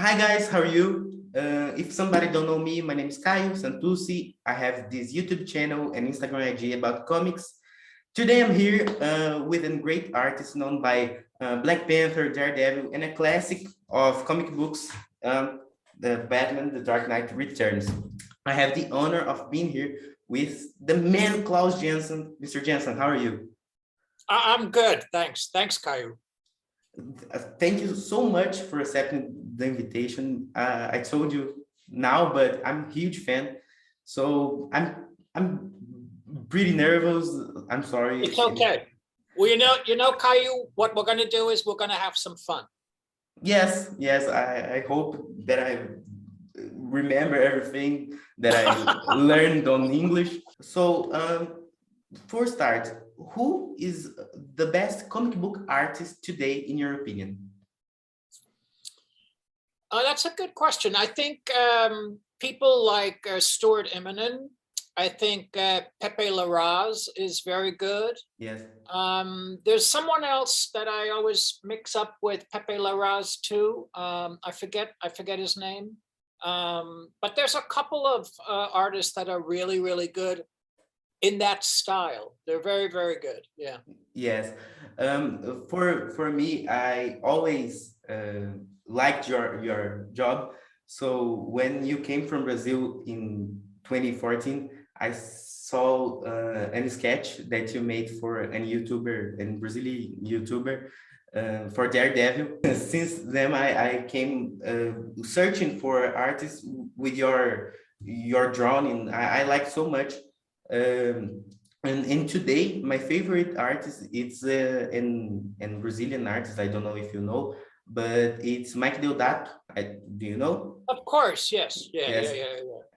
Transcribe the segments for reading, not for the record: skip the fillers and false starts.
Hi guys, how are you? If somebody don't know me, my name is Caio Santucci. I have this YouTube channel and Instagram IG about comics. Today I'm here with a great artist known by Black Panther, Daredevil, and a classic of comic books, the Batman, The Dark Knight Returns. I have the honor of being here with the man Klaus Janson. Mr. Janson, how are you? I'm good, thanks. Thanks, Caio. Thank you so much for accepting the invitation. I told you now, but I'm a huge fan. So I'm pretty nervous. I'm sorry. It's okay. Well, you know, Caio, what we're gonna do is we're gonna have some fun. Yes, I hope that I remember everything that I learned on English. So for start, who is the best comic book artist today, in your opinion? That's a good question. I think people like Stuart Immonen. I think Pepe Larraz is very good. Yes. There's someone else that I always mix up with Pepe Larraz too. I forget his name. But there's a couple of artists that are really, really good in that style. They're very, very good. Yeah. Yes. For me, I always liked your job. So when you came from Brazil in 2014, I saw a sketch that you made for a YouTuber, a Brazilian YouTuber, for Daredevil. Since then, I came searching for artists with your drawing. I like so much. And today, my favorite artist, it's an Brazilian artist. I don't know if you know, but it's Mike Diodato. Do you know? Of course, yes. Yes.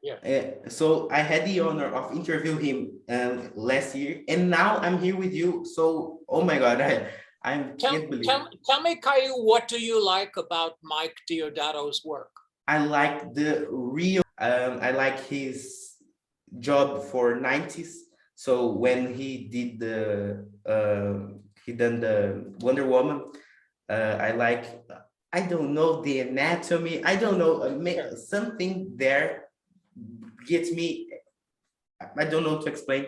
Yeah. So I had the honor of interviewing him last year, and now I'm here with you. So, oh my God, I can't believe it. Tell me, Caio, what do you like about Mike Diodato's work? I like the real, I like his job for 90s. So when he did he done the Wonder Woman, I don't know the anatomy. I don't know, something there gets me, I don't know to explain,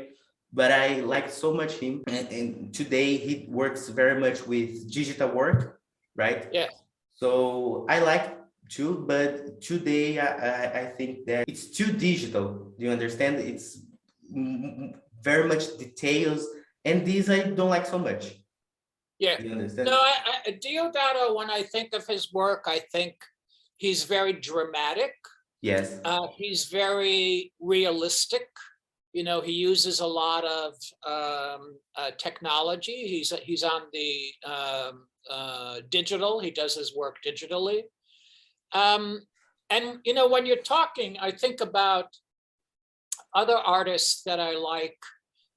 but I like so much him. And today he works very much with digital work, right? Yeah. So I like too, but today I think that it's too digital. Do you understand? It's very much details, and these I don't like so much. Yeah. Do you understand? No, Diodato, when I think of his work, I think he's very dramatic. Yes. He's very realistic. You know, he uses a lot of technology. He's on the digital. He does his work digitally. And, you know, when you're talking, I think about other artists that I like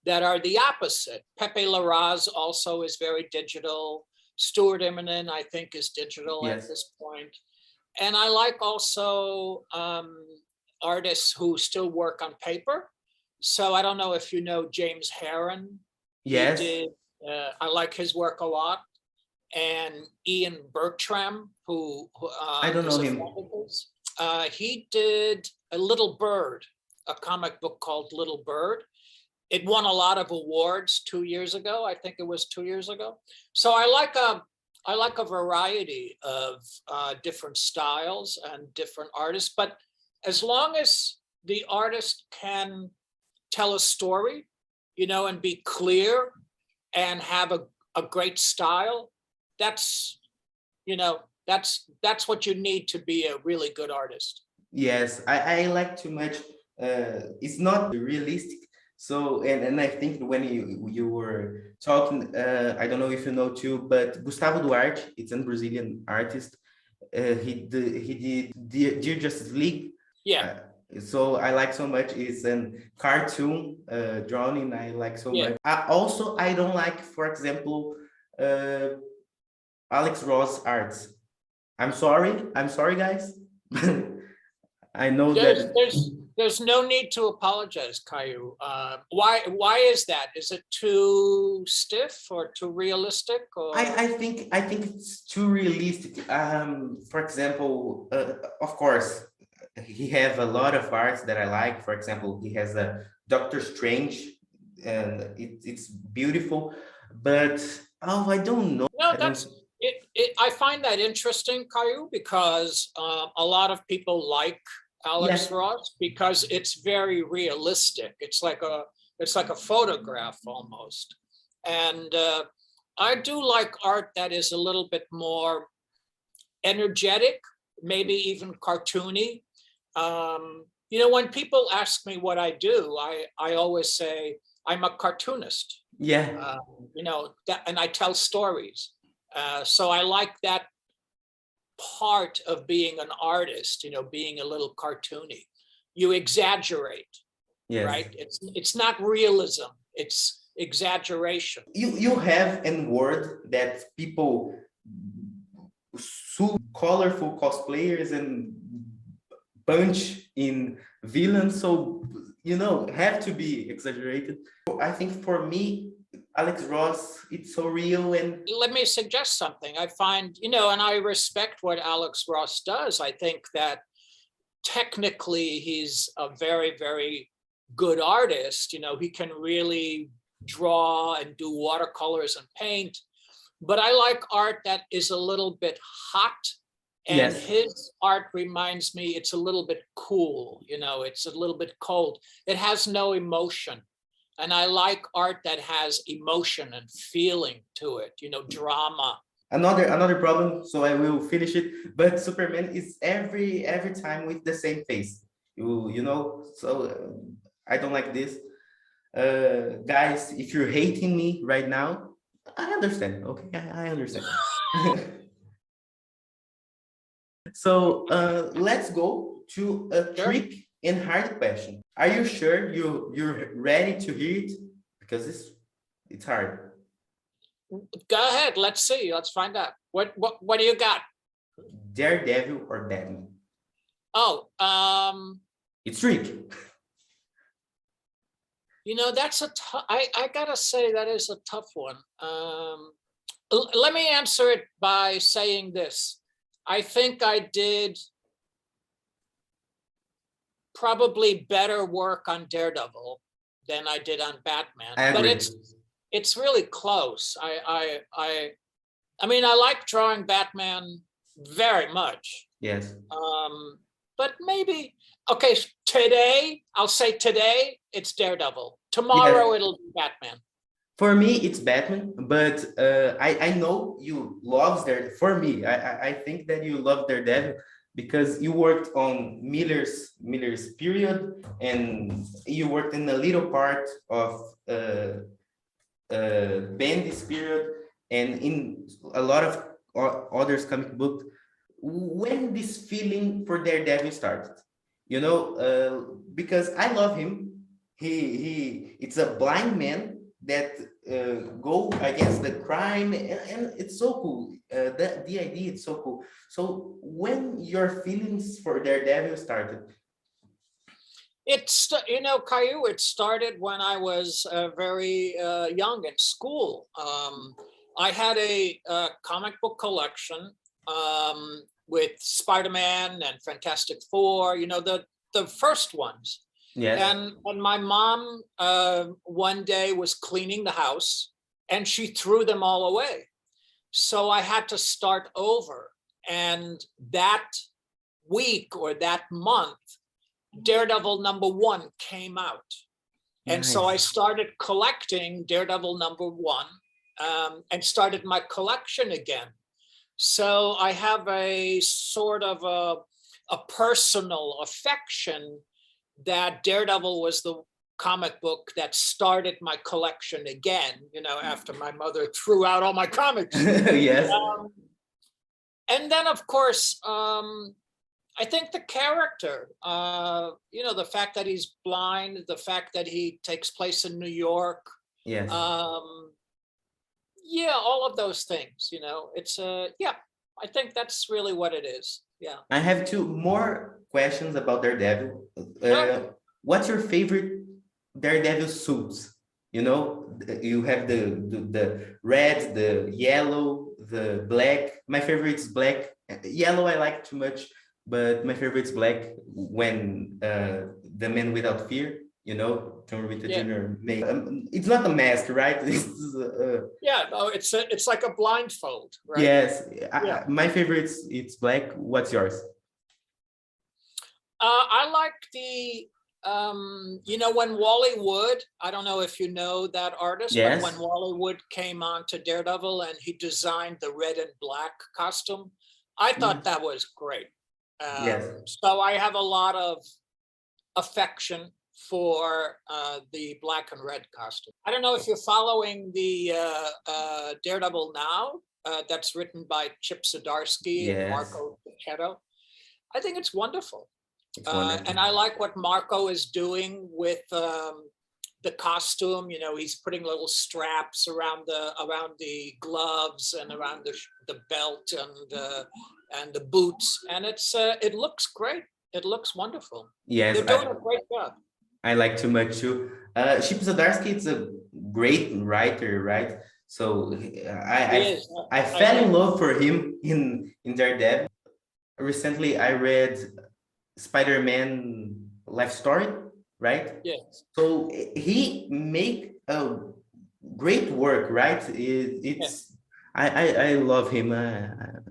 that are the opposite. Pepe Larraz also is very digital. Stuart Immonen, I think, is digital at this point. And I like also artists who still work on paper. So I don't know if you know James Herron. Yes. I like his work a lot. And Ian Bertram, who I don't know him. He did A Little Bird, a comic book called Little Bird. It won a lot of awards 2 years ago. I think it was 2 years ago. So I like a variety of different styles and different artists, but as long as the artist can tell a story, you know, and be clear and have a great style, that's, you know, that's what you need to be a really good artist. Yes, I like too much. It's not realistic. So, and I think when you were talking, I don't know if you know too, but Gustavo Duarte, it's a Brazilian artist. He did Dear Justice League. Yeah. So I like so much. It's a cartoon drawing. I like so much. I don't like, for example, Alex Ross arts. I'm sorry, guys. I know There's no need to apologize, Caillou. Why is that? Is it too stiff or too realistic? Or I think it's too realistic. For example, of course, he have a lot of arts that I like. For example, he has a Doctor Strange, and it's beautiful. But oh, I don't know. no, I don't. that's it. I find that interesting, Caillou, because a lot of people like Alex Yes. Ross because it's very realistic. It's like a photograph almost. And I do like art that is a little bit more energetic, maybe even cartoony. You know, when people ask me what I do, I always say I'm a cartoonist. Yeah. You know, and I tell stories. So I like that part of being an artist, you know, being a little cartoony. You exaggerate, Yes. right? It's not realism, it's exaggeration. You have a word that people sue colorful cosplayers and punch in villains, so you know, have to be exaggerated. I think for me, Alex Ross, it's so real. And Let me suggest something. I find, you know, and I respect what Alex Ross does. I think that technically he's a very, very good artist. You know, he can really draw and do watercolors and paint. But I like art that is a little bit hot. And yes, his art reminds me, it's a little bit cool, you know, it's a little bit cold. It has no emotion. And I like art that has emotion and feeling to it, you know, drama. another problem, so I will finish it, but Superman is every time with the same face, you know, so I don't like this. Guys, if you're hating me right now, I understand. Okay, I understand. So let's go to a Sure. trick and hard question. Are you sure you're ready to hear it? Because it's hard. Go ahead, let's see, let's find out. What do you got? Daredevil or Batman? Oh, It's tricky. you know, that's a tough, I gotta say that is a tough one. Let me answer it by saying this. I think I did probably better work on Daredevil than I did on Batman, I but agree. it's really close. I mean, I like drawing Batman very much. Yes. But maybe, okay, today, I'll say today, it's Daredevil. Tomorrow, it'll be Batman. For me, it's Batman, but I know you love Daredevil. For me, I think that you love Daredevil because you worked on Miller's period, and you worked in a little part of Bendis period, and in a lot of others comic book. When this feeling for Daredevil started, you know, because I love him. It's a blind man that go against the crime, and it's so cool. The idea is so cool. So when your feelings for Daredevil started? It's, you know, Caillou, it started when I was very young in school. I had a comic book collection with Spider-Man and Fantastic Four, you know, the first ones. Yes. And my mom one day was cleaning the house and she threw them all away. So I had to start over. And that week or that month, Daredevil #1 came out. And so I started collecting Daredevil #1 and started my collection again. So I have a sort of a personal affection that Daredevil was the comic book that started my collection again, you know, after my mother threw out all my comics. Yes. And then, of course, I think the character, you know, the fact that he's blind, the fact that he takes place in New York. Yes. Yeah, all of those things, you know, it's yeah, I think that's really what it is. Yeah. I have two more questions about Daredevil. Sure. What's your favorite Daredevil suits? You know, you have the red, the yellow, the black. My favorite is black. Yellow I like too much, but my favorite is black when the Man Without Fear, you know, John Rita Yeah. Jr. made. It's not a mask, right? Yeah. No, it's like a blindfold, right? Yes. Yeah. My favorite it's black. What's yours? I like the, you know, when Wally Wood, I don't know if you know that artist, but when Yes. Wally Wood came on to Daredevil and he designed the red and black costume, I thought that was great. Yes. So I have a lot of affection for the black and red costume. I don't know if you're following the Daredevil now, that's written by Chip Zdarsky and Yes. Marco Checchetto. I think it's wonderful. It's wonderful. And I like what Marco is doing with the costume. You know, he's putting little straps around the gloves and around the belt and the boots, and it looks great. It looks wonderful. Yes, They're doing a great job. I like too much too. Chip Zdarsky is a great writer, right? So I fell in love for him in Daredevil. Recently, I read Spider-Man life story, right? Yes. So he make a great work, right? It's I love him.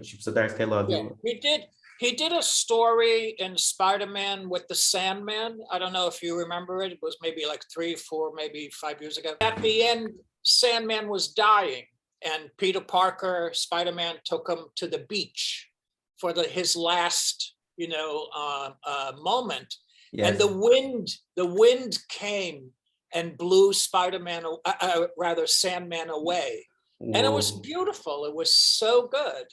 Chip Zdarsky, I love Yeah, you. he did a story in Spider-Man with the Sandman. I don't know if you remember it. It was maybe like 3, 4, maybe 5 years ago. At the end, Sandman was dying, and Peter Parker, Spider-Man, took him to the beach for his last, you know, moment. Yes. And the wind came and blew Spider-Man, rather Sandman away. Whoa. And it was beautiful. It was so good.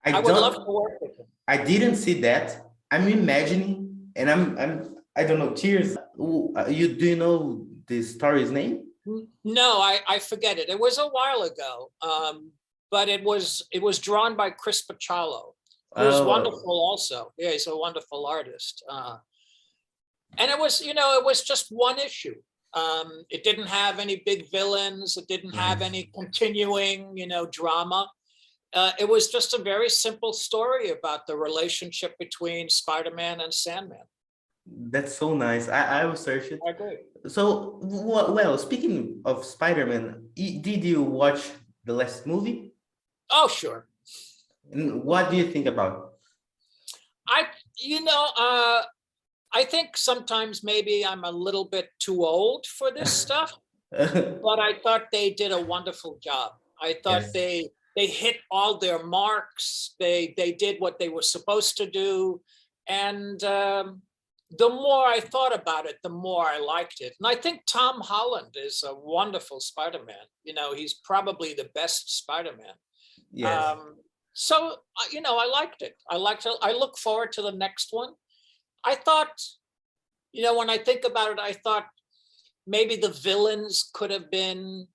I would love to work with him. I didn't see that. I'm imagining, and I don't know, tears. Do you know the story's name? No, I forget it. It was a while ago. But it was drawn by Chris Pachalo, who's wonderful also. Yeah, he's a wonderful artist. And it was, you know, it was just one issue. It didn't have any big villains. It didn't have any continuing, you know, drama. It was just a very simple story about the relationship between Spider-Man and Sandman. That's so nice. I will search it. I agree. So, well, speaking of Spider-Man, did you watch the last movie? Oh, sure. And what do you think about? I think sometimes maybe I'm a little bit too old for this stuff, but I thought they did a wonderful job. I thought they hit all their marks. They did what they were supposed to do. And the more I thought about it, the more I liked it. And I think Tom Holland is a wonderful Spider-Man. You know, he's probably the best Spider-Man. Yes. So, you know, I liked it. I look forward to the next one. I thought, you know, when I think about it, I thought maybe the villains could have been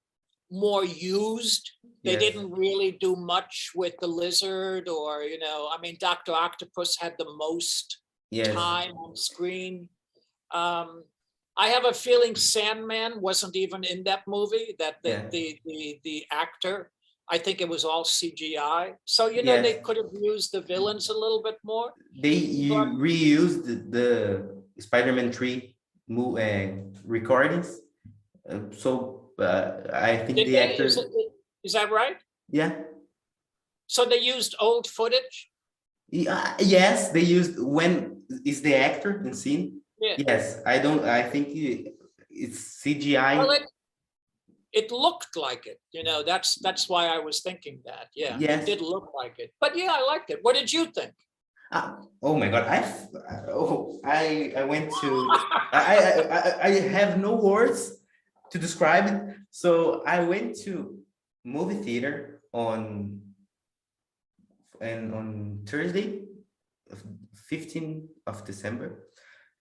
more used. They didn't really do much with the Lizard, or, you know, I mean, Dr. Octopus had the most time on screen. I have a feeling Sandman wasn't even in that movie, that the actor, I think it was all CGI. So, you know, they could have used the villains a little bit more. They reused the Spider-Man 3 recordings. So I think the actors... Is that right? Yeah. So they used old footage? Yes, they used when is the actor in scene? Yeah. Yes, I think it's CGI. Well, it looked like it, you know, that's why I was thinking that. Yeah, it did look like it. But yeah, I liked it. What did you think? Oh my God, I went to I have no words to describe it. So I went to movie theater on Thursday, 15th of December,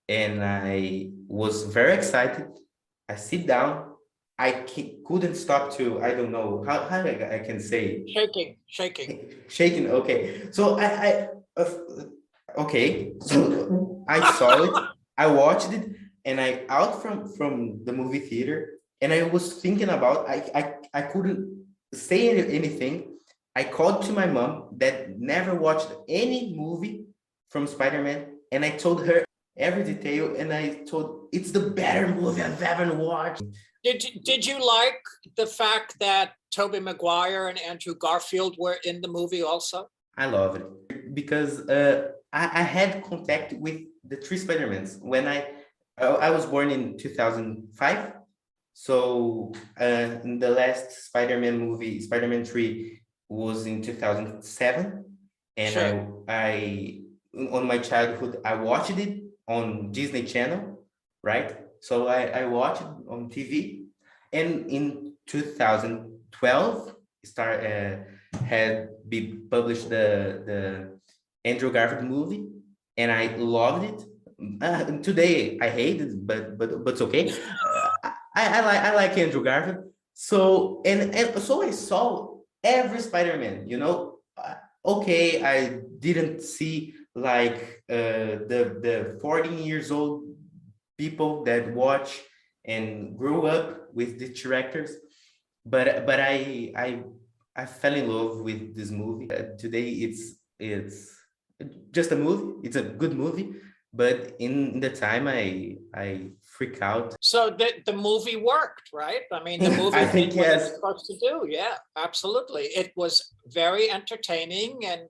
and I was very excited. I sit down couldn't stop to, I don't know how I can say. Shaking. Shaking. Okay. So okay. So I saw it, I watched it, and I out from the movie theater, and I was thinking about, I couldn't say anything. I called to my mom that never watched any movie from Spider-Man, and I told her every detail, and I told it's the better movie I've ever watched. Did you like the fact that Tobey Maguire and Andrew Garfield were in the movie also? I love it because I had contact with the three Spider-Mans when I was born in 2005. So in the last Spider-Man movie, Spider-Man 3 was in 2007. And Sure. I on my childhood, I watched it on Disney Channel, right? So I watched it on TV. And in 2012, had been published the Andrew Garfield movie, and I loved it. Today I hate it, but it's okay. I like Andrew Garfield. So and so I saw every Spider-Man. Okay, I didn't see like the 14 years old people that watch and grew up with the characters, but I fell in love with this movie. Today it's just a movie. It's a good movie, but in the time I freak out. So the movie worked, right? I mean, the movie I think did what it's yes. supposed to do. Yeah, absolutely. It was very entertaining, and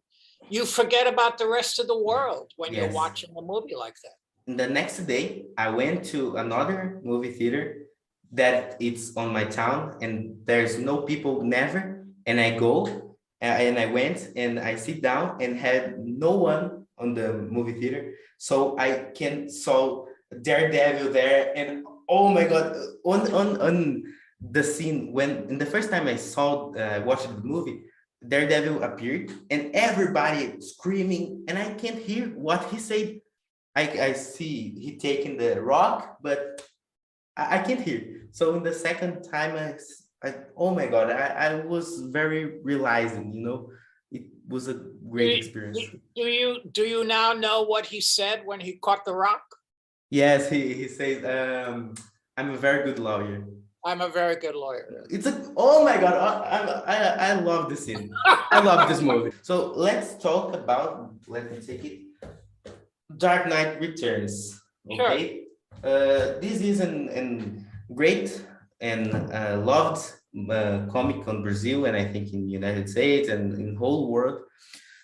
you forget about the rest of the world when you're Yes. watching a movie like that. The next day, I went to another movie theater that it's on my town, and there's no people, never. And I go, and I went, and I sit down, and had no one on the movie theater, so I can saw Daredevil there, and oh my god, on the scene when in the first time I saw watched the movie, Daredevil appeared, and everybody screaming, and I can't hear what he said. I see he taking the rock, but I can't hear. So in the second time, oh my God, I was very realizing, it was a great experience. Do you now know what he said when he caught the rock? Yes, he says, I'm a very good lawyer. I'm a very good lawyer. Oh my God, I love this scene. I love this movie. So let's talk about, let me take it. Dark Knight Returns. Okay. Sure. This is an great and loved comic on Brazil, and I think in the United States and in the whole world.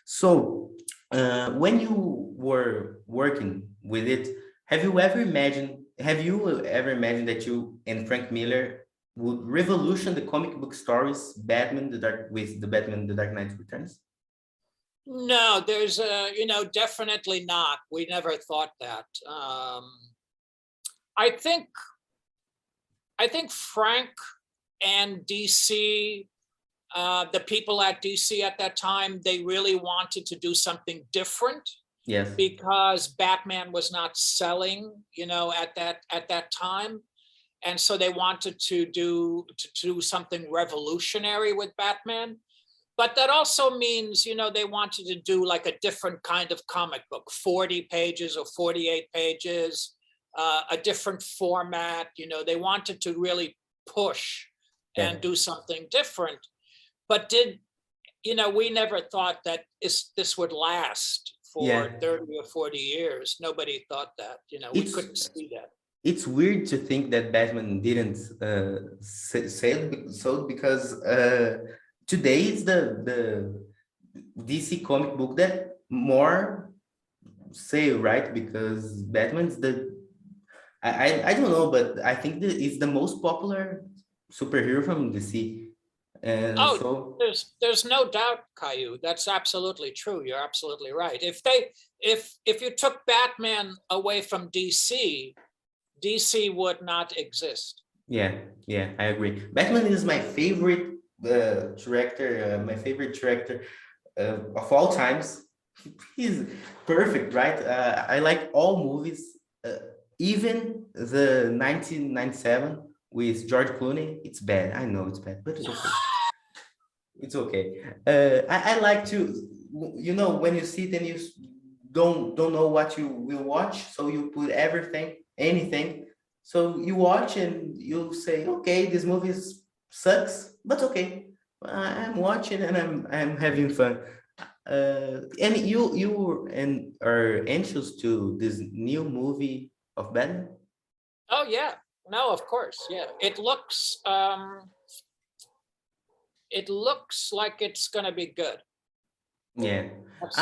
So when you were working with it, have you ever imagined that you and Frank Miller would revolution the comic book stories with the Batman The Dark Knight Returns? No, there's definitely not. We never thought that. I think Frank and DC, the people at DC at that time, they really wanted to do something different. Yes. Because Batman was not selling, at that time. And so they wanted to do something revolutionary with Batman. But that also means, they wanted to do like a different kind of comic book, 40 pages or 48 pages, a different format. They wanted to really push and do something different. But we never thought that this would last for 30 or 40 years. Nobody thought that, we couldn't see that. It's weird to think that Batman didn't sell because today it's the DC comic book that more sale, right? Because Batman's I don't know, but I think that it's the most popular superhero from DC. And so there's no doubt, Caillou. That's absolutely true. You're absolutely right. If you took Batman away from DC would not exist. Yeah, I agree. Batman is my favorite director, of all times. He's perfect, right? I like all movies, even the 1997 with George Clooney. It's bad. I know it's bad, but it's okay. It's okay. I like to, you know, when you sit and you don't know what you will watch, so you put everything, anything. So you watch and you say, okay, this movie sucks, but okay, I'm watching and I'm having fun. And you and are anxious to this new movie of Batman? Oh yeah, no, of course, yeah. It looks like it's going to be good. Yeah.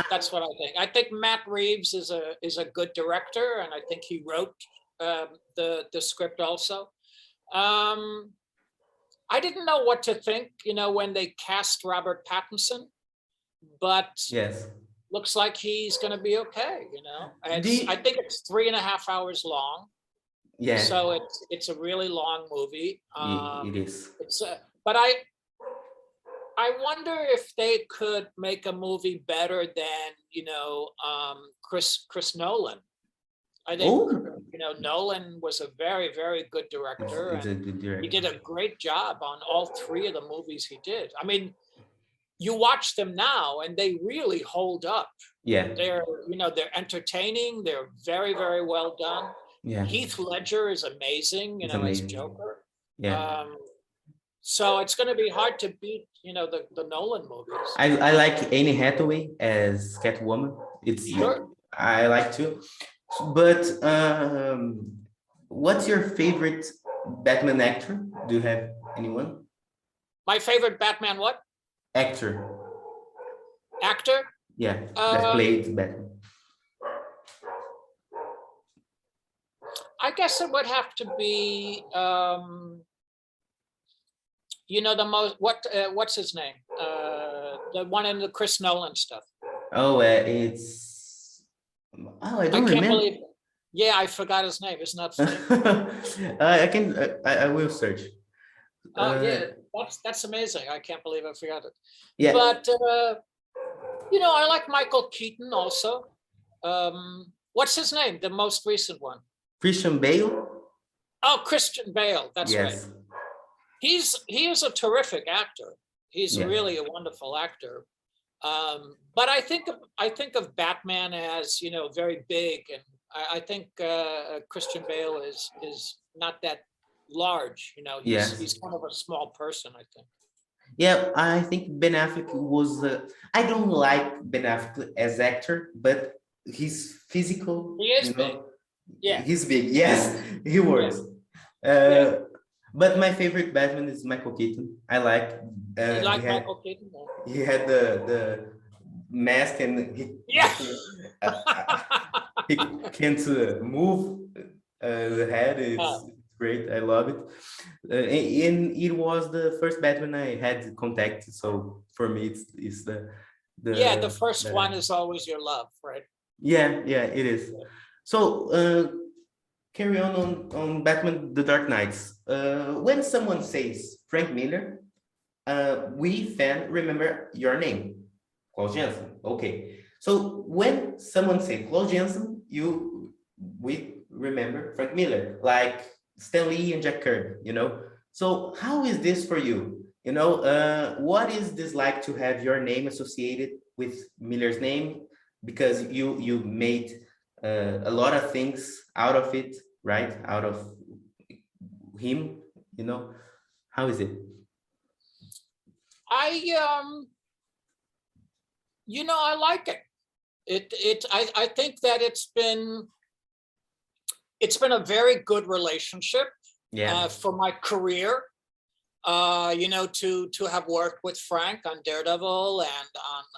That's what I think. I think Matt Reeves is a good director, and I think he wrote the script also. I didn't know what to think, you know, when they cast Robert Pattinson, but Yes. looks like he's going to be okay, you know. I The think it's 3.5 hours long, yeah, so it's a really long movie. it is. But I wonder if they could make a movie better than, you know, Chris Nolan. I think, Oh, you know, Nolan was a very, very good director, it's a and good he director. did a great job on all 3 of the movies he did. I mean, you watch them now and they really hold up. Yeah, They're, you know, they're entertaining. They're very, very well done. yeah, Heath Ledger is amazing, you it's know, as amazing. Joker. Yeah, So it's going to be hard to beat, you know, the Nolan movies. I like Anne Hathaway as Catwoman. It's Sure. I like too. But what's your favorite Batman actor? Do you have anyone? My favorite Batman what? Actor. Actor? Yeah, that played Batman. I guess it would have to be, you know, the most, what's his name? The one in the Chris Nolan stuff. Oh, it's I I don't can't remember. believe, yeah, I forgot his name. Isn't that funny? I can I will search. Oh yeah, that's amazing. I can't believe I forgot it. Yeah. But you know, I like Michael Keaton also. What's his name? The most recent one. Christian Bale. Oh, Christian Bale. That's right. Yes. He is a terrific actor. He's Yeah. really a wonderful actor. But I think of Batman as, you know, very big, and I think Christian Bale is not that large. You know, Yes. he's kind of a small person, I think. Yeah, I think Ben Affleck was. I don't like Ben Affleck as actor, but he's physical. He is you big. know, Yeah. he's big. Yes, he works. Yeah. But my favorite Batman is Michael Keaton. I like. You like he had Michael Keaton? he had the mask and Yeah. he can't move the head. It's great. I love it. And it was the first Batman I had contact. So for me, it's the first one is always your love, right? Yeah, it is. So carry on Batman: The Dark Knights. When someone says Frank Miller, we fan remember your name, Klaus Janson. Okay. So when someone say Klaus Janson, we remember Frank Miller, like Stan Lee and Jack Kirby, you know. So how is this for you? You know, what is this like to have your name associated with Miller's name? Because you made a lot of things out of it, right? Out of him, you know. How is it? You know, I like it. I think that it's been a very good relationship. Yeah. For my career, you know, to have worked with Frank on Daredevil and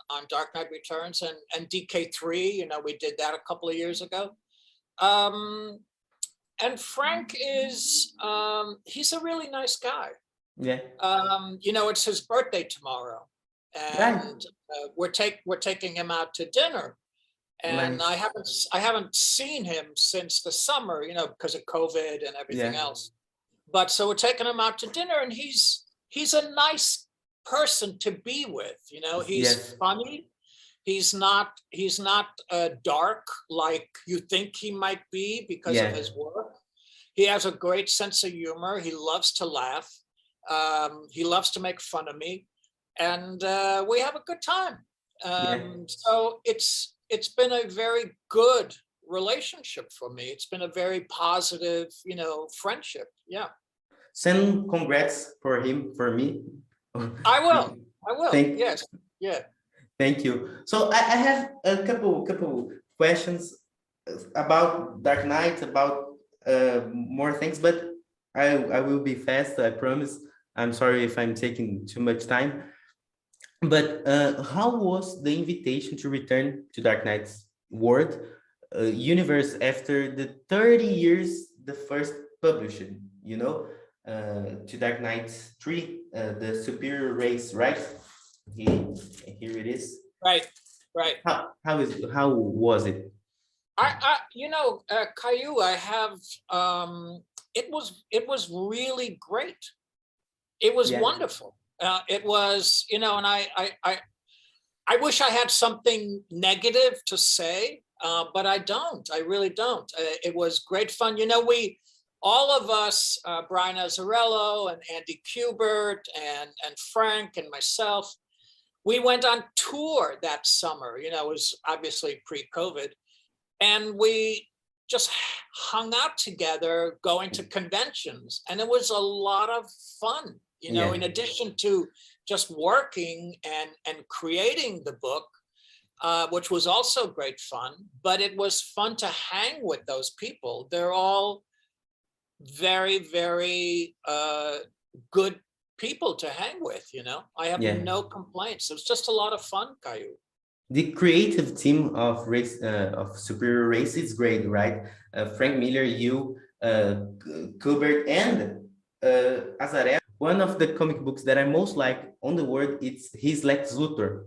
on Dark Knight Returns and DK3, you know, we did that a couple of years ago. And Frank is, he's a really nice guy. Yeah. You know, it's his birthday tomorrow, and we're taking him out to dinner. And Nice. I haven't seen him since the summer, you know, because of COVID and everything else. But so we're taking him out to dinner, and he's a nice person to be with. You know, he's funny. He's not dark like you think he might be because of his work. He has a great sense of humor. He loves to laugh. He loves to make fun of me, and we have a good time. So it's been a very good relationship for me. It's been a very positive, friendship. Yeah. Send congrats for him, for me. I will. Yes. Yeah. Thank you. So I have a couple questions about Dark Knight, about more things, but I will be fast, I promise. I'm sorry if I'm taking too much time. But how was the invitation to return to Dark Knight's world, universe, after the 30 years the first publishing, to Dark Knight 3, the superior race, right? Here it is. Right. How was it? Caillou, I have, it was really great. It was wonderful. It was, and I wish I had something negative to say, but I don't. I really don't. It was great fun. All of us, Brian Azzarello and Andy Kubert and Frank and myself, we went on tour that summer. It was obviously pre-COVID, and we just hung out together, going to conventions, and it was a lot of fun. In addition to just working and creating the book, which was also great fun, but it was fun to hang with those people. They're all very, very good people to hang with, I have no complaints. It was just a lot of fun, Caillou. The creative team of Superior Race is great, right? Frank Miller, you, Kubert, and Azzarello. One of the comic books that I most like on the world, it's his Lex Luthor.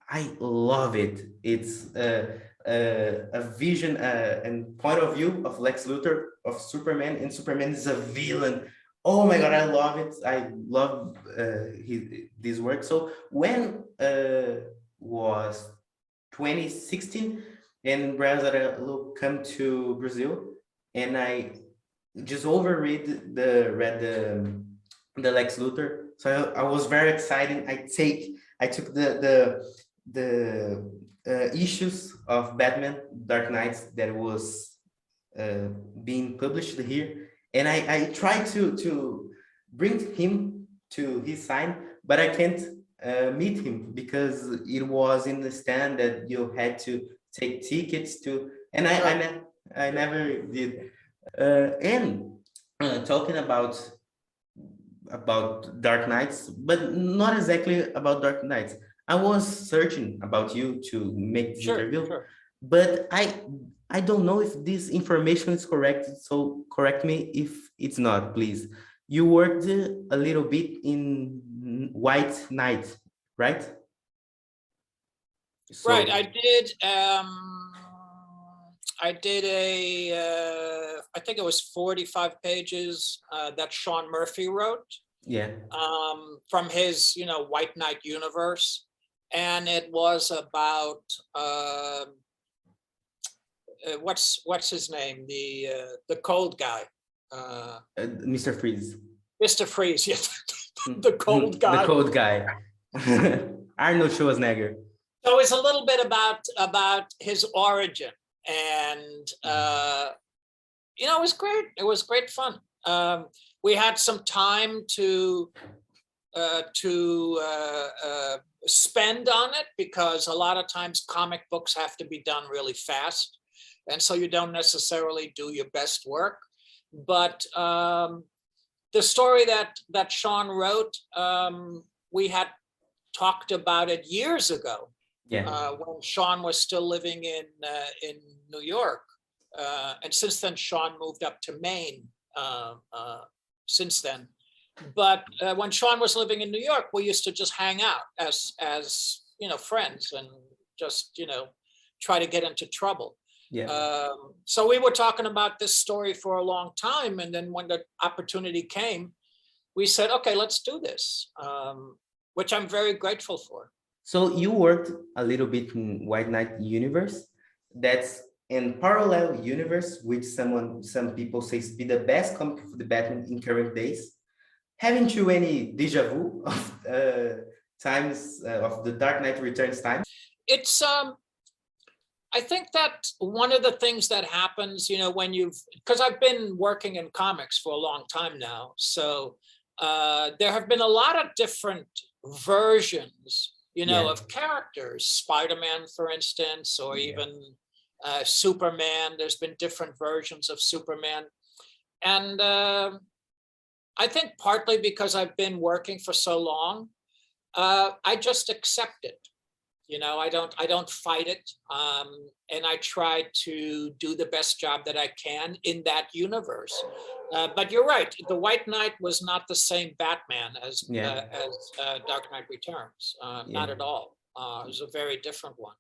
I love it. It's a vision and point of view of Lex Luthor, of Superman, and Superman is a villain. Oh my God, I love it. I love this work. So when was 2016 and Brazil come to Brazil, and I just read the Lex Luthor. So I was very excited. I took the issues of Batman Dark Knights that was being published here, and I tried to bring him to his sign, but I can't meet him because it was in the stand that you had to take tickets to, and I never did. And talking about Dark Knights, but not exactly about Dark Knights. I was searching about you to make this interview, but I don't know if this information is correct. So correct me if it's not, please. You worked a little bit in White Knight, right? So, right, I did. I did I think it was 45 pages that Sean Murphy wrote. Yeah. From his, White Knight universe, and it was about what's his name, the cold guy, Mr. Freeze. Mr. Freeze, yes, the cold guy. The cold guy. Arnold Schwarzenegger. So it's a little bit about his origin, and it was great. It was great fun. We had some time to spend on it, because a lot of times comic books have to be done really fast, and so you don't necessarily do your best work. But the story that Sean wrote, we had talked about it years ago, when Sean was still living in New York, and since then Sean moved up to Maine. Since then, but when Sean was living in New York, we used to just hang out as friends, and just try to get into trouble. So we were talking about this story for a long time, and then when the opportunity came, we said, okay, let's do this, which I'm very grateful for. So you worked a little bit in White Knight universe. That's and parallel universe, which some people say be the best comic for the Batman in current days. Haven't you any deja vu of times of the Dark Knight Returns time? It's I think that one of the things that happens, you know, when because I've been working in comics for a long time now, so there have been a lot of different versions, you know, of characters. Spider-Man, for instance, or even Superman. There's been different versions of Superman, and I think partly because I've been working for so long, I just accept it. You know, I don't fight it, and I try to do the best job that I can in that universe. But you're right, the White Knight was not the same Batman as Dark Knight Returns, not at all. It was a very different one.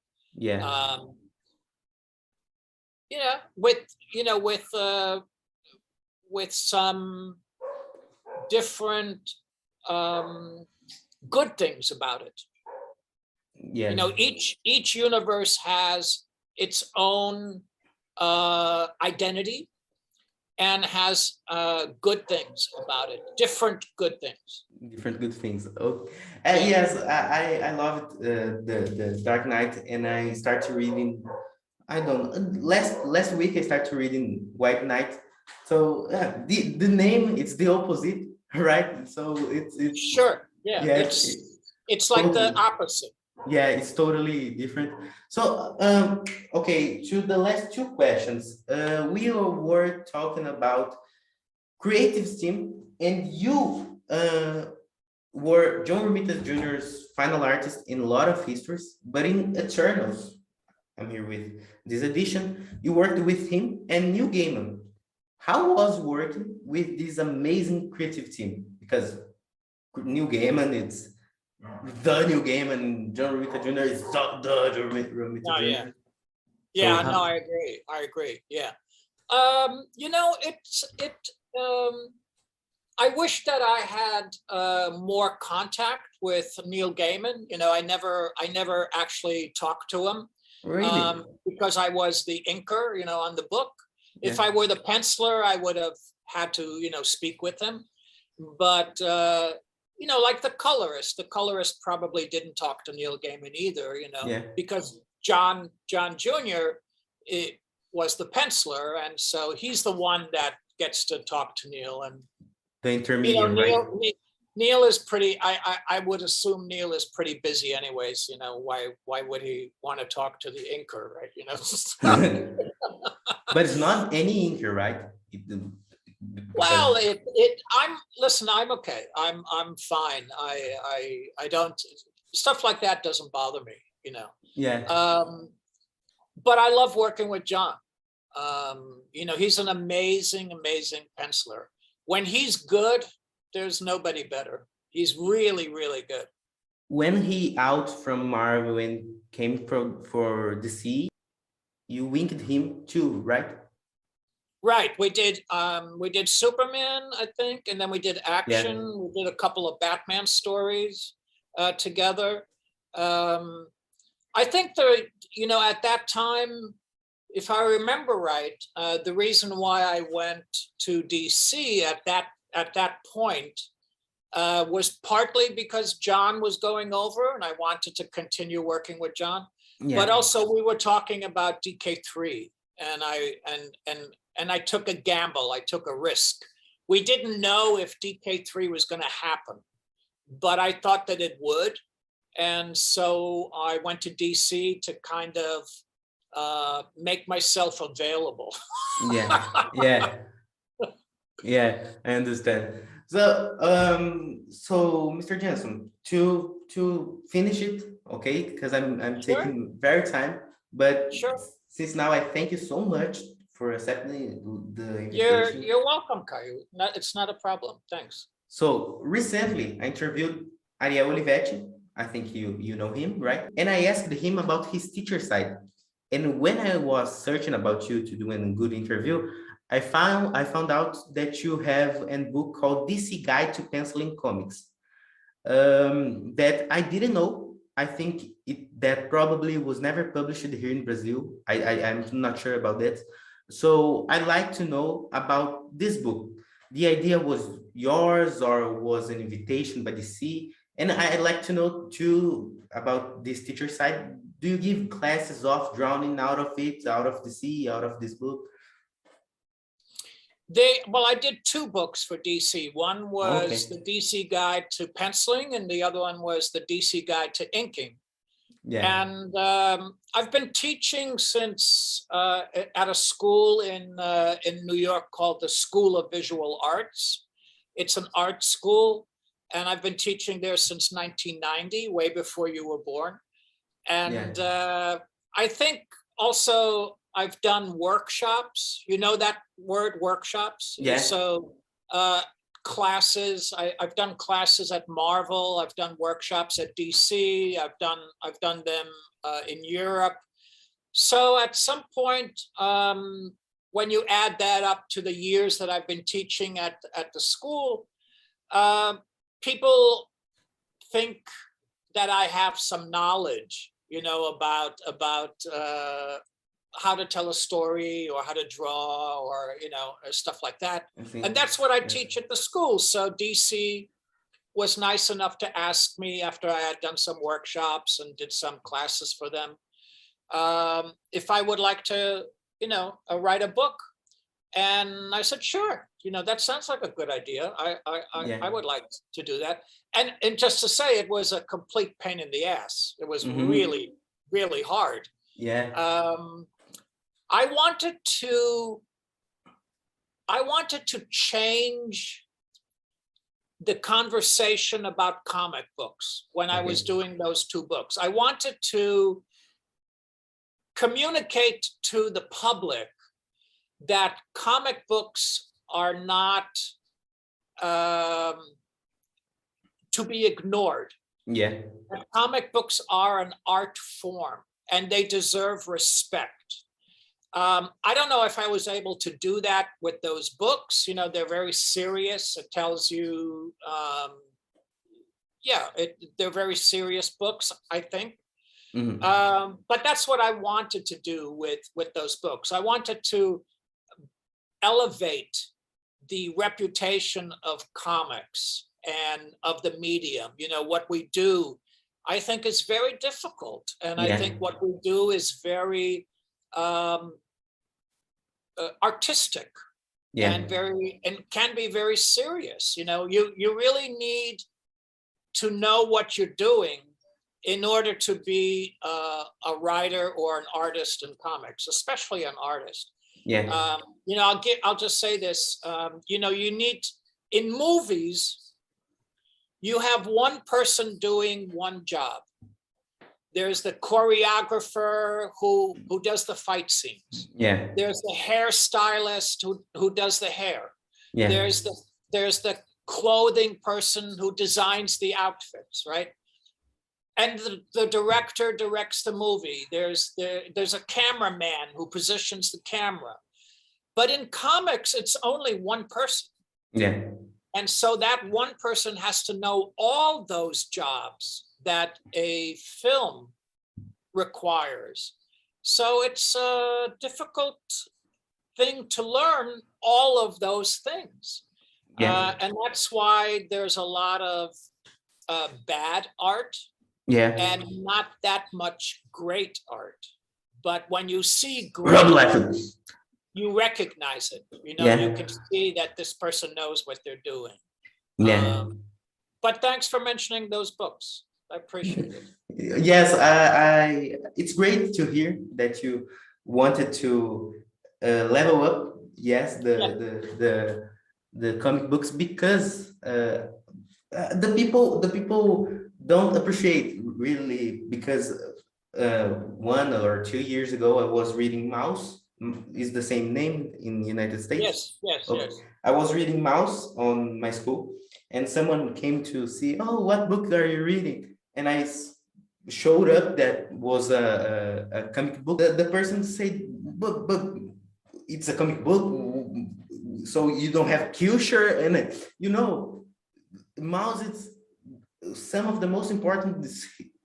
With some different good things about it. You know, each universe has its own identity and has good things about it, different good things. Different good things. Oh, yes, I loved the Dark Knight, and I started reading. I don't. Last week I started reading White Knight. So the name, it's the opposite, right? So it's sure. It's like totally. The opposite. Yeah, it's totally different. So okay, to the last two questions, we were talking about creative team, and you were John Romita Jr.'s final artist in a lot of histories, but in Eternals, I'm here with this edition, you worked with him and Neil Gaiman. How was working with this amazing creative team? Because Neil Gaiman, it's the Neil Gaiman, John Romita Jr. is the John Romita Jr. Yeah, no, I agree. Yeah. You know, I wish that I had more contact with Neil Gaiman. You know, I never actually talked to him. Really? Because I was the inker, you know, on the book. If I were the penciler, I would have had to, you know, speak with him. But you know, like the colorist probably didn't talk to Neil Gaiman either, you know, because John Jr. Was the penciler, and so he's the one that gets to talk to Neil. And the intermediate, right? Neil is pretty. I would assume Neil is pretty busy, anyways. You know, why would he want to talk to the inker, right? You know. But it's not any inker, right? Well, I'm okay. I'm fine. I don't, stuff like that doesn't bother me, you know. But I love working with John. You know, he's an amazing penciler. When he's good, there's nobody better. He's really good. When he out from Marvel and came for DC, you winked him too, right? Right, we did Superman, I think, and then we did action. We did a couple of Batman stories together. I think you know, at that time, if I remember right, the reason why I went to DC at that point was partly because John was going over, and I wanted to continue working with John. But also we were talking about DK3, and I took a gamble. I took a risk. We didn't know if DK3 was going to happen, but I thought that it would. And so I went to DC to kind of make myself available. Yeah, I understand. So, so Mr. Janson, to finish it, okay? Because I'm taking very time, but since now I thank you so much for accepting the invitation. You're welcome, Caio. It's not a problem. Thanks. So recently, I interviewed Ariel Olivetti. I think you know him, right? And I asked him about his teacher side. And when I was searching about you to do a good interview, I found out that you have a book called DC Guide to Penciling Comics that I didn't know I think that probably was never published here in Brazil. I'm not sure about that. So I'd like to know about this book. The idea was yours or was an invitation by DC? And I'd like to know too about this teacher side. Do you give classes of drawing out of it, out of the sea, out of this book? Well, I did 2 books for DC. One was the DC Guide to Penciling, and the other one was the DC Guide to Inking. Yeah. And I've been teaching since at a school in New York called the School of Visual Arts. It's an art school, and I've been teaching there since 1990, way before you were born. And I think also I've done workshops. You know that word, workshops? Yeah. So classes. I've done classes at Marvel. I've done workshops at DC. I've done them in Europe. So at some point, when you add that up to the years that I've been teaching at the school, people think that I have some knowledge, you know, about how to tell a story or how to draw or, you know, stuff like that. And that's what I teach at the school. So DC was nice enough to ask me after I had done some workshops and did some classes for them, if I would like to, you know, write a book. And I said, sure, you know, that sounds like a good idea. I would like to do that. And just to say, it was a complete pain in the ass. It was really, really hard. Yeah. I wanted to change the conversation about comic books when I was doing those 2 books. I wanted to communicate to the public that comic books are not to be ignored. Yeah. That comic books are an art form and they deserve respect. I don't know if I was able to do that with those books. You know, they're very serious. It tells you, they're very serious books, I think. But that's what I wanted to do with those books. I wanted to elevate the reputation of comics and of the medium. You know, what we do, I think, is very difficult. And I think what we do is very artistic and can be very serious. You know, you really need to know what you're doing in order to be a writer or an artist in comics, especially an artist. You know, I'll just say this. You know, you need, in movies, you have one person doing one job. There's the choreographer who does the fight scenes. There's the hairstylist who does the hair. There's the clothing person who designs the outfits, right? And the director directs the movie. There's a cameraman who positions the camera. But in comics, it's only one person. And so that one person has to know all those jobs that a film requires. So it's a difficult thing to learn all of those things. And that's why there's a lot of bad art and not that much great art. But when you see great art, you recognize it. You know, you can see that this person knows what they're doing. But thanks for mentioning those books. I appreciate it. Yes, it's great to hear that you wanted to level up. Yes, the comic books, because the people don't appreciate really, because 1 or 2 years ago I was reading Mouse. Is the same name in the United States? Yes. I was reading Mouse on my school, and someone came to see, oh, what book are you reading? And I showed up that was a comic book. The person said, but it's a comic book, so you don't have culture. And you know, Mouse is some of the most important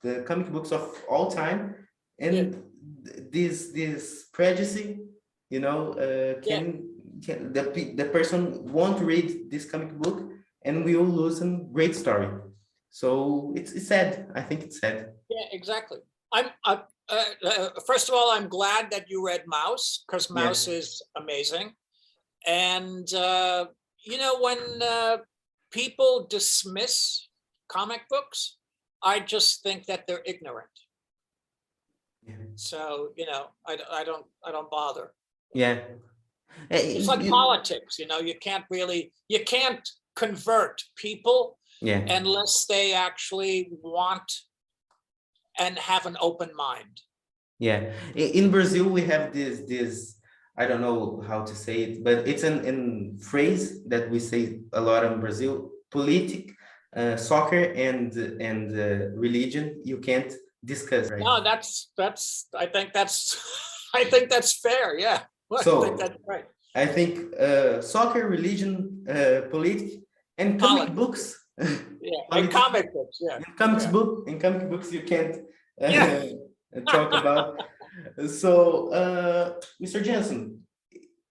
the comic books of all time, and this prejudice, you know, can the person won't read this comic book and we will lose a great story. So it's sad. I think it's sad. Yeah, exactly. First of all, I'm glad that you read Mouse, because Mouse is amazing. And, you know, when people dismiss comic books, I just think that they're ignorant. Yeah. So, you know, I don't bother. Yeah. It's like politics, you know, you can't convert people unless they actually want and have an open mind. Yeah. In Brazil, we have this, I don't know how to say it, but it's an phrase that we say a lot in Brazil: politic, soccer, and religion. You can't discuss. Right? No, I think that's fair. Yeah. So I think that's right. I think soccer, religion, politics, and comic books. Yeah, and comic books. Yeah. In comic books, you can't talk about. So, Mr. Janson,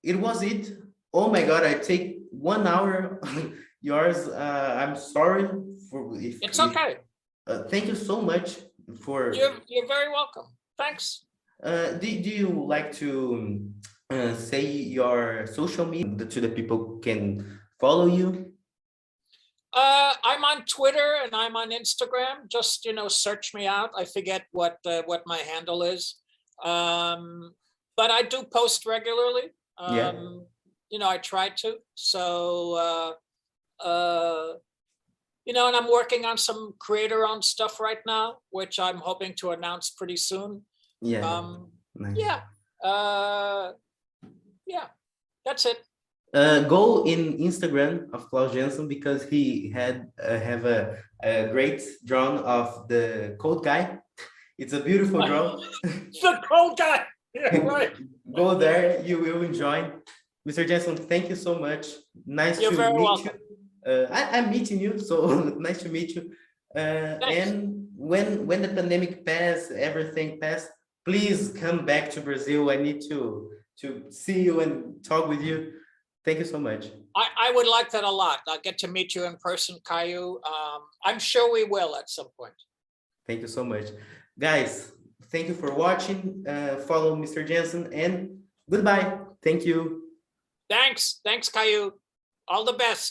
it was it. Oh my God, I take 1 hour yours. I'm sorry for if it's okay. Thank you so much for. You're very welcome. Thanks. Do you like to say your social media to the people can follow you? I'm on Twitter and I'm on Instagram. Just, you know, search me out. I forget what my handle is. But I do post regularly. You know, I try to. So, you know, and I'm working on some creator-owned stuff right now, which I'm hoping to announce pretty soon. Yeah. Nice. Yeah, that's it. Go in Instagram of Klaus Janson, because he have a great drawing of the cold guy. It's a beautiful drawing. The cold guy. Yeah, right. Go there, you will enjoy. Mr. Janson, thank you so much. Nice You're to very meet welcome. you. I'm meeting you, so nice to meet you. And when the pandemic pass, everything pass, please come back to Brazil. I need to see you and talk with you. Thank you so much. I would like that a lot. I'll get to meet you in person, Caio. I'm sure we will at some point. Thank you so much. Guys, thank you for watching. Follow Mr. Janson and goodbye. Thank you. Thanks, Caio. All the best.